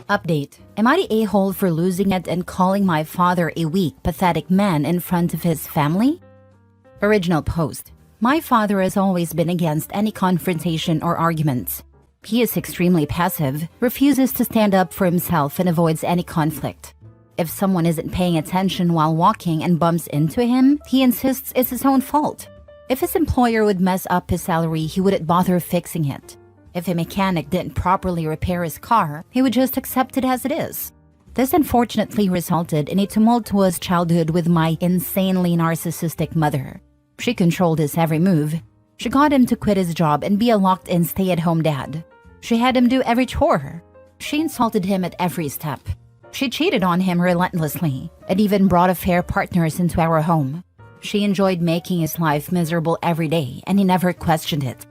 Update. Am I the a-hole for losing it and calling my father a weak, pathetic man in front of his family? Original post. My father has always been against any confrontation or arguments. He is extremely passive, refuses to stand up for himself and avoids any conflict. If someone isn't paying attention while walking and bumps into him, he insists it's his own fault. If his employer would mess up his salary, he wouldn't bother fixing it. If a mechanic didn't properly repair his car, he would just accept it as it is. This unfortunately resulted in a tumultuous childhood with my insanely narcissistic mother. She controlled his every move. She got him to quit his job and be a locked-in stay-at-home dad. She had him do every chore. She insulted him at every step. She cheated on him relentlessly and even brought affair partners into our home. She enjoyed making his life miserable every day, and he never questioned it.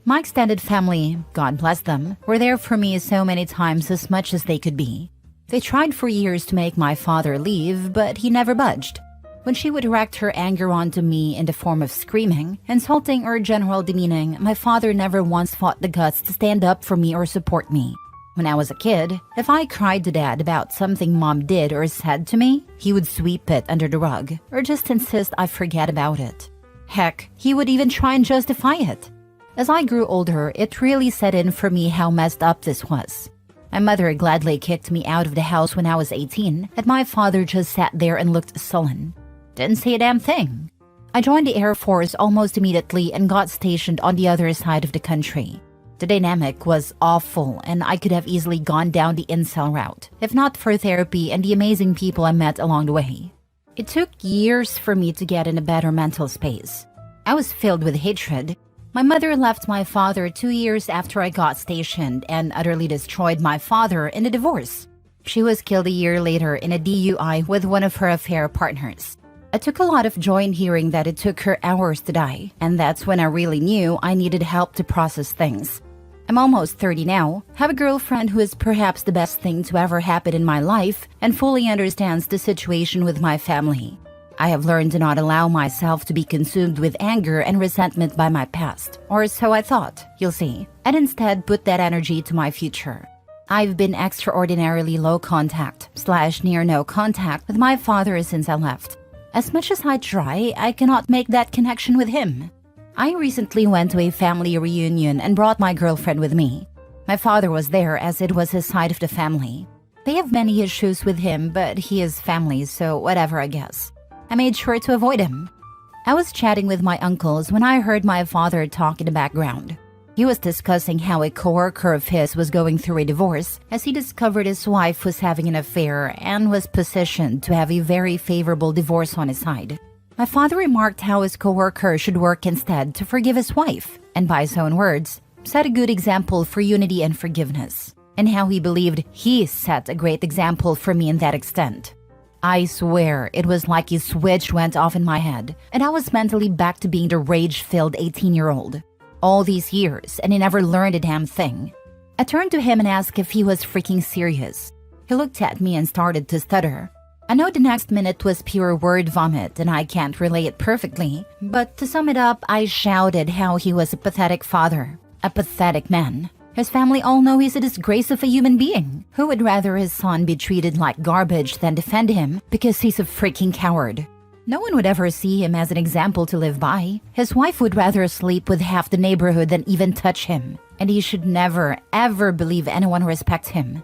My extended family, God bless them, were there for me so many times as much as they could be. They tried for years to make my father leave, but he never budged. When she would direct her anger onto me in the form of screaming, insulting, or general demeaning, my father never once fought the guts to stand up for me or support me. When I was a kid, if I cried to Dad about something Mom did or said to me, he would sweep it under the rug or just insist I forget about it. Heck, he would even try and justify it. As I grew older, it really set in for me how messed up this was. My mother gladly kicked me out of the house when I was 18, and my father just sat there and looked sullen. Didn't say a damn thing. I joined the Air Force almost immediately and got stationed on the other side of the country. The dynamic was awful, and I could have easily gone down the incel route, if not for therapy and the amazing people I met along the way. It took years for me to get in a better mental space. I was filled with hatred. My mother left my father 2 years after I got stationed and utterly destroyed my father in a divorce. She was killed a year later in a DUI with one of her affair partners. I took a lot of joy in hearing that it took her hours to die, and that's when I really knew I needed help to process things. I'm almost 30 now, have a girlfriend who is perhaps the best thing to ever happen in my life, and fully understands the situation with my family. I have learned to not allow myself to be consumed with anger and resentment by my past, or so I thought, you'll see, and instead put that energy to my future. I've been extraordinarily low contact / near no contact with my father since I left. As much as I try, I cannot make that connection with him. I recently went to a family reunion and brought my girlfriend with me. My father was there as it was his side of the family. They have many issues with him, but he is family, so whatever, I guess. I made sure to avoid him. I was chatting with my uncles when I heard my father talk in the background. He was discussing how a coworker of his was going through a divorce as he discovered his wife was having an affair and was positioned to have a very favorable divorce on his side. My father remarked how his coworker should work instead to forgive his wife, and by his own words, set a good example for unity and forgiveness, and how he believed he set a great example for me in that extent. I swear, it was like a switch went off in my head, and I was mentally back to being the rage-filled 18-year-old. All these years, and he never learned a damn thing. I turned to him and asked if he was freaking serious. He looked at me and started to stutter. I know the next minute was pure word vomit, and I can't relay it perfectly, but to sum it up, I shouted how he was a pathetic father, a pathetic man. His family all know he's a disgrace of a human being. Who would rather his son be treated like garbage than defend him because he's a freaking coward? No one would ever see him as an example to live by. His wife would rather sleep with half the neighborhood than even touch him. And he should never, ever believe anyone respects him.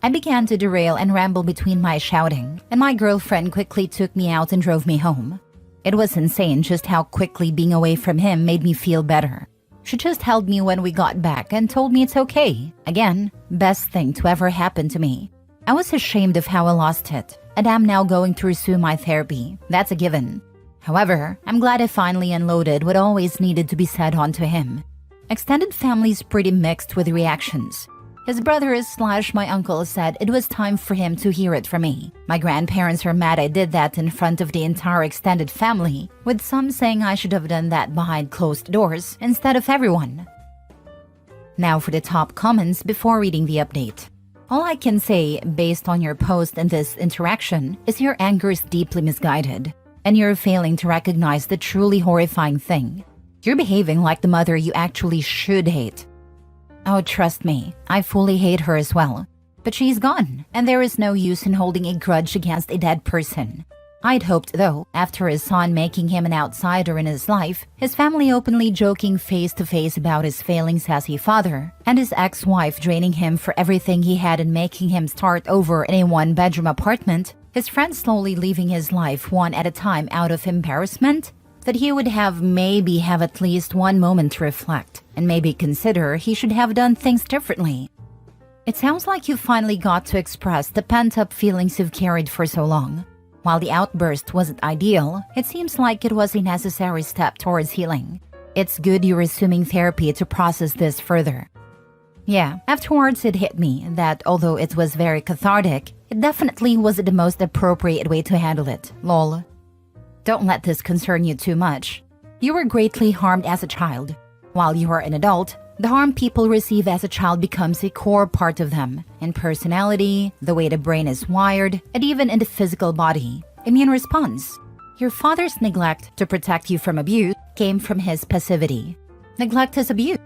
I began to derail and ramble between my shouting, and my girlfriend quickly took me out and drove me home. It was insane just how quickly being away from him made me feel better. She just held me when we got back and told me it's okay. Again, best thing to ever happen to me. I was ashamed of how I lost it, and I'm now going to resume my therapy. That's a given. However, I'm glad I finally unloaded what always needed to be said onto him. Extended family's pretty mixed with reactions. His brothers / my uncle said it was time for him to hear it from me. My grandparents are mad I did that in front of the entire extended family, with some saying I should have done that behind closed doors instead of everyone. Now for the top comments before reading the update. All I can say, based on your post and this interaction, is your anger is deeply misguided, and you're failing to recognize the truly horrifying thing. You're behaving like the mother you actually should hate. Oh, trust me, I fully hate her as well. But she's gone, and there is no use in holding a grudge against a dead person. I'd hoped, though, after his son making him an outsider in his life, his family openly joking face-to-face about his failings as a father, and his ex-wife draining him for everything he had and making him start over in a one-bedroom apartment, his friends slowly leaving his life one at a time out of embarrassment, that he would maybe have at least one moment to reflect, and maybe consider he should have done things differently. It sounds like you finally got to express the pent-up feelings you've carried for so long. While the outburst wasn't ideal, it seems like it was a necessary step towards healing. It's good you're resuming therapy to process this further. Yeah, afterwards it hit me that although it was very cathartic, it definitely wasn't the most appropriate way to handle it, lol. Don't let this concern you too much. You were greatly harmed as a child. While you are an adult, the harm people receive as a child becomes a core part of them, in personality, the way the brain is wired, and even in the physical body. Immune response. Your father's neglect to protect you from abuse came from his passivity. Neglect is abuse.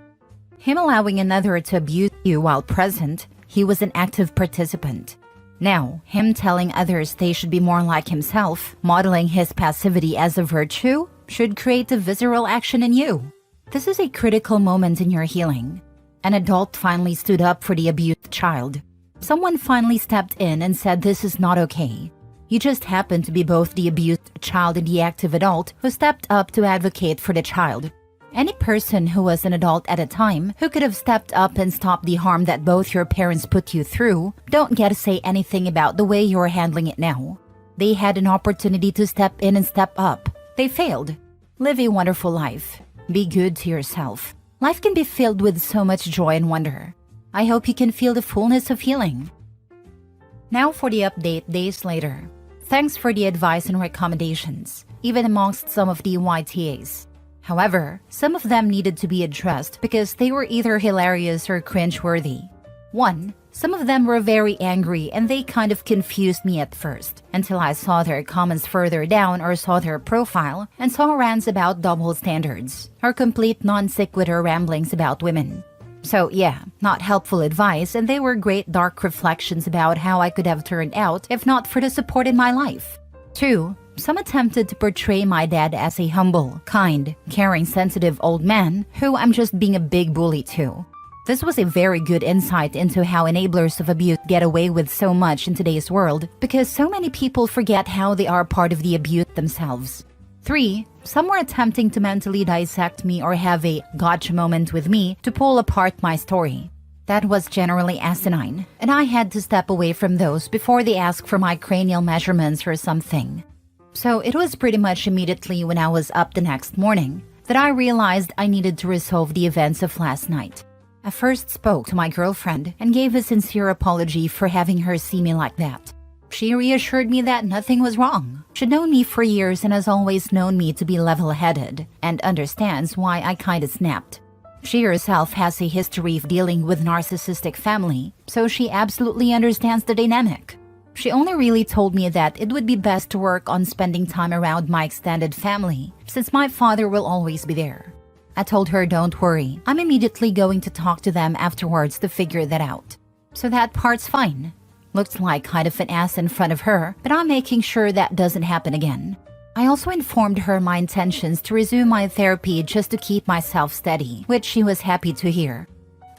Him allowing another to abuse you while present, he was an active participant. Now, him telling others they should be more like himself, modeling his passivity as a virtue, should create a visceral action in you. This is a critical moment in your healing. An adult finally stood up for the abused child. Someone finally stepped in and said this is not okay. You just happen to be both the abused child and the active adult who stepped up to advocate for the child. Any person who was an adult at a time who could have stepped up and stopped the harm that both your parents put you through don't get to say anything about the way you're handling it now. They had an opportunity to step in and step up. They failed. Live a wonderful life. Be good to yourself. Life can be filled with so much joy and wonder. I hope you can feel the fullness of healing. Now for the update days later. Thanks for the advice and recommendations, even amongst some of the YTAs. However, some of them needed to be addressed because they were either hilarious or cringeworthy. 1. Some of them were very angry and they kind of confused me at first, until I saw their comments further down or saw their profile and saw rants about double standards, or complete non-sequitur ramblings about women. So yeah, not helpful advice, and they were great dark reflections about how I could have turned out if not for the support in my life. 2. Some attempted to portray my dad as a humble, kind, caring, sensitive old man who I'm just being a big bully to. This was a very good insight into how enablers of abuse get away with so much in today's world because so many people forget how they are part of the abuse themselves. 3. Some were attempting to mentally dissect me or have a gotcha moment with me to pull apart my story. That was generally asinine, and I had to step away from those before they asked for my cranial measurements or something. So it was pretty much immediately when I was up the next morning that I realized I needed to resolve the events of last night. I first spoke to my girlfriend and gave a sincere apology for having her see me like that. She reassured me that nothing was wrong. She'd known me for years and has always known me to be level-headed and understands why I kinda snapped. She herself has a history of dealing with narcissistic family, so she absolutely understands the dynamic. She only really told me that it would be best to work on spending time around my extended family, since my father will always be there. I told her don't worry, I'm immediately going to talk to them afterwards to figure that out. So that part's fine. Looked like kind of an ass in front of her, but I'm making sure that doesn't happen again. I also informed her my intentions to resume my therapy just to keep myself steady, which she was happy to hear.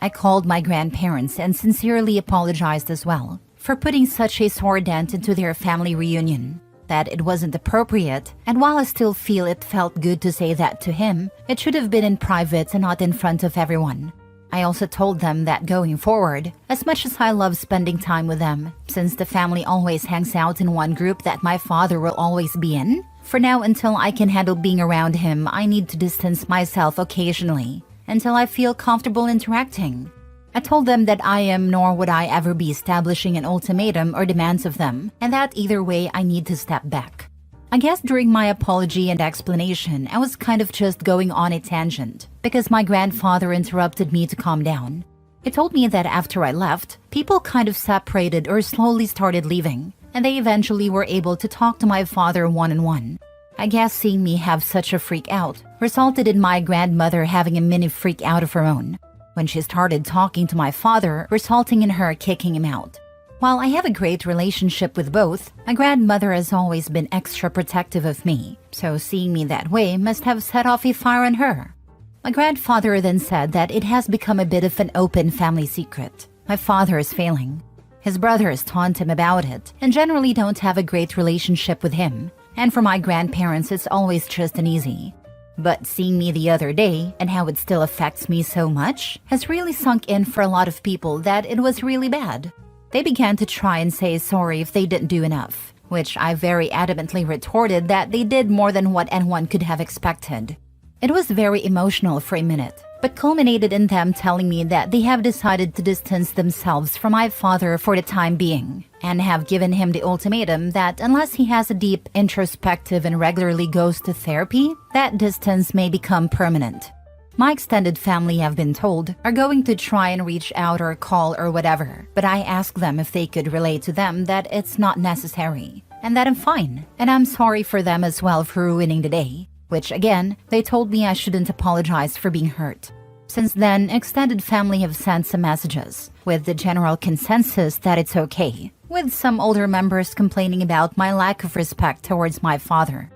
I called my grandparents and sincerely apologized as well for putting such a sore dent into their family reunion, that it wasn't appropriate, and while I still feel it felt good to say that to him, it should have been in private and not in front of everyone. I also told them that going forward, as much as I love spending time with them, since the family always hangs out in one group that my father will always be in, for now until I can handle being around him, I need to distance myself occasionally, until I feel comfortable interacting. I told them that I am nor would I ever be establishing an ultimatum or demands of them, and that either way I need to step back. I guess during my apology and explanation, I was kind of just going on a tangent, because my grandfather interrupted me to calm down. He told me that after I left, people kind of separated or slowly started leaving, and they eventually were able to talk to my father one-on-one. I guess seeing me have such a freak out resulted in my grandmother having a mini freak out of her own, when she started talking to my father, resulting in her kicking him out. While I have a great relationship with both, my grandmother has always been extra protective of me, so seeing me that way must have set off a fire on her. My grandfather then said that it has become a bit of an open family secret. My father is failing. His brothers taunt him about it and generally don't have a great relationship with him. And for my grandparents, it's always just and easy. But seeing me the other day and how it still affects me so much has really sunk in for a lot of people that it was really bad. They began to try and say sorry if they didn't do enough, which I very adamantly retorted that they did more than what anyone could have expected. It was very emotional for a minute, but culminated in them telling me that they have decided to distance themselves from my father for the time being, and have given him the ultimatum that unless he has a deep introspective and regularly goes to therapy, that distance may become permanent. My extended family, I've been told, are going to try and reach out or call or whatever, but I asked them if they could relate to them that it's not necessary, and that I'm fine, and I'm sorry for them as well for ruining the day. Which again, they told me I shouldn't apologize for being hurt. Since then, extended family have sent some messages, with the general consensus that it's okay, with some older members complaining about my lack of respect towards my father.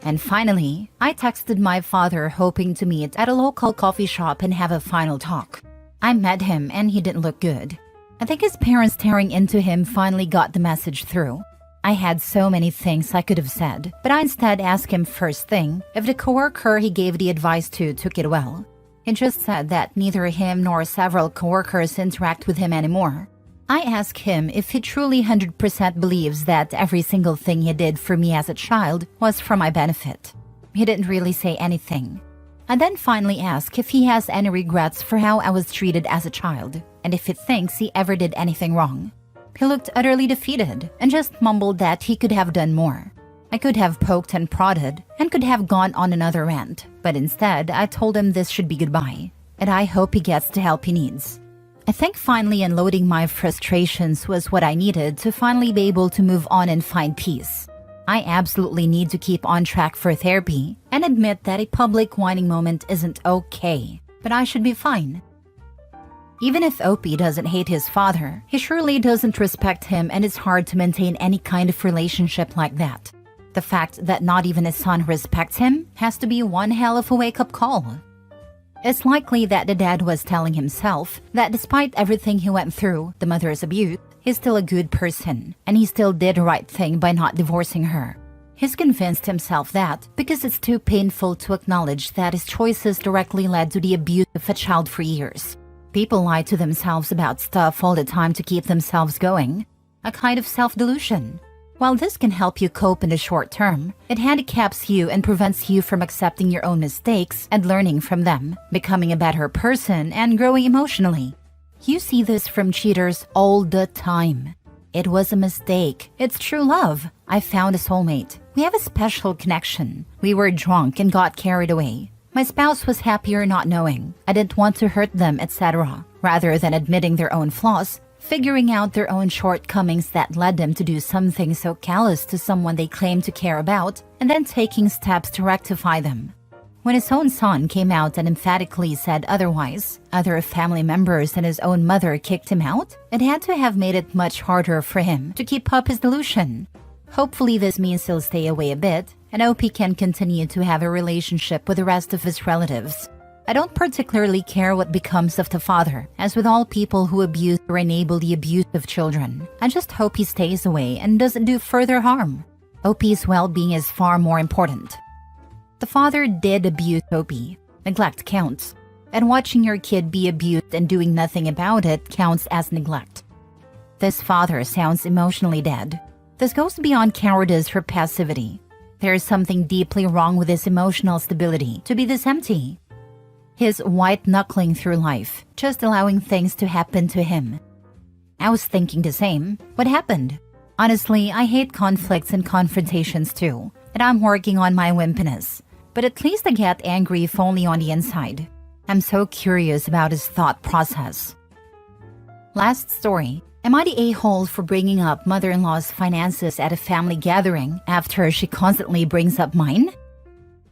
And finally, I texted my father hoping to meet at a local coffee shop and have a final talk. I met him and he didn't look good. I think his parents staring into him finally got the message through. I had so many things I could have said, but I instead asked him first thing if the coworker he gave the advice to took it well. He just said that neither him nor several coworkers interact with him anymore. I asked him if he truly 100% believes that every single thing he did for me as a child was for my benefit. He didn't really say anything. I then finally asked if he has any regrets for how I was treated as a child, and if he thinks he ever did anything wrong. He looked utterly defeated and just mumbled that he could have done more. I could have poked and prodded and could have gone on another rant, but instead I told him this should be goodbye, and I hope he gets the help he needs. I think finally unloading my frustrations was what I needed to finally be able to move on and find peace. I absolutely need to keep on track for therapy and admit that a public whining moment isn't okay, but I should be fine. Even if Opie doesn't hate his father, he surely doesn't respect him, and it's hard to maintain any kind of relationship like that. The fact that not even his son respects him has to be one hell of a wake-up call. It's likely that the dad was telling himself that despite everything he went through, the mother's abuse, he's still a good person, and he still did the right thing by not divorcing her. He's convinced himself that because it's too painful to acknowledge that his choices directly led to the abuse of a child for years. People lie to themselves about stuff all the time to keep themselves going. A kind of self-delusion. While this can help you cope in the short term, it handicaps you and prevents you from accepting your own mistakes and learning from them, becoming a better person and growing emotionally. You see this from cheaters all the time. It was a mistake. It's true love. I found a soulmate. We have a special connection. We were drunk and got carried away. My spouse was happier not knowing. I didn't want to hurt them, etc. Rather than admitting their own flaws, figuring out their own shortcomings that led them to do something so callous to someone they claim to care about, and then taking steps to rectify them. When his own son came out and emphatically said otherwise, other family members and his own mother kicked him out, it had to have made it much harder for him to keep up his delusion. Hopefully this means he'll stay away a bit, and Opie can continue to have a relationship with the rest of his relatives. I don't particularly care what becomes of the father, as with all people who abuse or enable the abuse of children. I just hope he stays away and doesn't do further harm. Opie's well-being is far more important. The father did abuse Opie. Neglect counts. And watching your kid be abused and doing nothing about it counts as neglect. This father sounds emotionally dead. This goes beyond cowardice or passivity. There is something deeply wrong with his emotional stability to be this empty. His white-knuckling through life, just allowing things to happen to him. I was thinking the same. What happened? Honestly, I hate conflicts and confrontations too, and I'm working on my wimpiness. But at least I get angry if only on the inside. I'm so curious about his thought process. Last story. Am I the a-hole for bringing up mother-in-law's finances at a family gathering after she constantly brings up mine?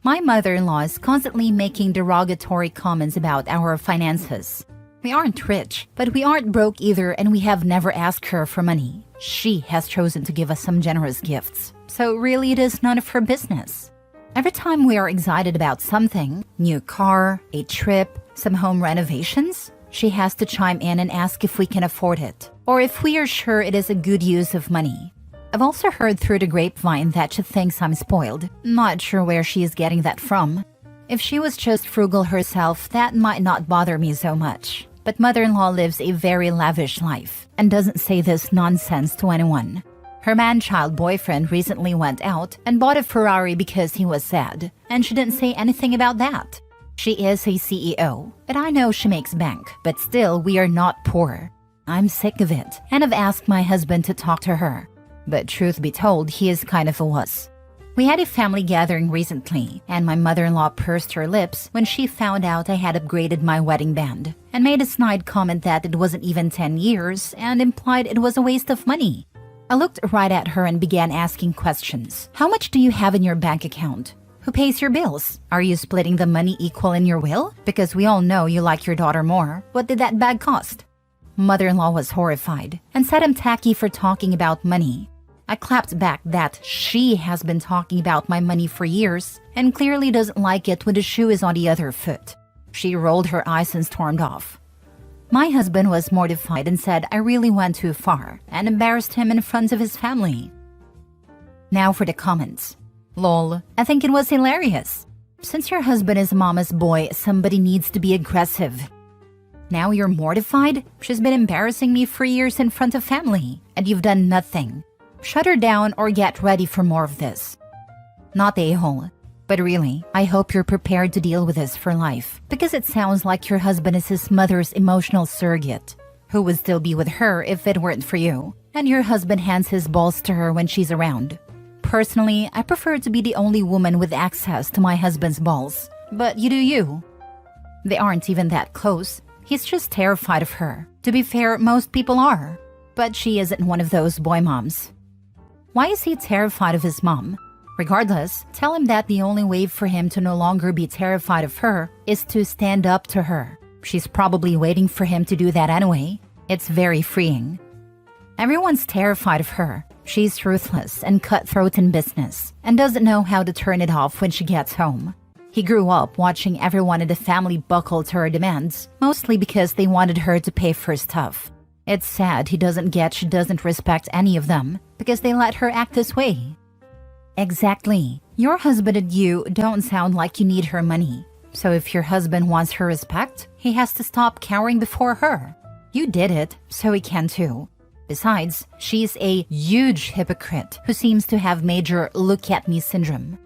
My mother-in-law is constantly making derogatory comments about our finances. We aren't rich, but we aren't broke either, and we have never asked her for money. She has chosen to give us some generous gifts, so really it is none of her business. Every time we are excited about something, new car, a trip, some home renovations, she has to chime in and ask if we can afford it, or if we are sure it is a good use of money. I've also heard through the grapevine that she thinks I'm spoiled. Not sure where she is getting that from. If she was just frugal herself, that might not bother me so much. But mother-in-law lives a very lavish life and doesn't say this nonsense to anyone. Her man-child boyfriend recently went out and bought a Ferrari because he was sad, and she didn't say anything about that. She is a CEO, and I know she makes bank, but still we are not poor. I'm sick of it, and I've asked my husband to talk to her. But truth be told, he is kind of a wuss. We had a family gathering recently, and my mother-in-law pursed her lips when she found out I had upgraded my wedding band, and made a snide comment that it wasn't even 10 years, and implied it was a waste of money. I looked right at her and began asking questions. How much do you have in your bank account? Who pays your bills? Are you splitting the money equal in your will? Because we all know you like your daughter more. What did that bag cost? Mother-in-law was horrified and said I'm tacky for talking about money. I clapped back that she has been talking about my money for years and clearly doesn't like it when the shoe is on the other foot. She rolled her eyes and stormed off. My husband was mortified and said I really went too far and embarrassed him in front of his family. Now for the comments. Lol, I think it was hilarious. Since your husband is mama's boy, somebody needs to be aggressive. Now you're mortified? She's been embarrassing me for years in front of family, and you've done nothing. Shut her down or get ready for more of this. Not the a-hole. But really, I hope you're prepared to deal with this for life, because it sounds like your husband is his mother's emotional surrogate, who would still be with her if it weren't for you, and your husband hands his balls to her when she's around. Personally, I prefer to be the only woman with access to my husband's balls, but you do you. They aren't even that close. He's just terrified of her. To be fair, most people are. But she isn't one of those boy moms. Why is he terrified of his mom? Regardless, tell him that the only way for him to no longer be terrified of her is to stand up to her. She's probably waiting for him to do that anyway. It's very freeing. Everyone's terrified of her. She's ruthless and cutthroat in business and doesn't know how to turn it off when she gets home. He grew up watching everyone in the family buckle to her demands, mostly because they wanted her to pay for stuff. It's sad he doesn't get she doesn't respect any of them because they let her act this way. Exactly. Your husband and you don't sound like you need her money. So if your husband wants her respect, he has to stop cowering before her. You did it, so he can too. Besides, she's a huge hypocrite who seems to have major look-at-me syndrome.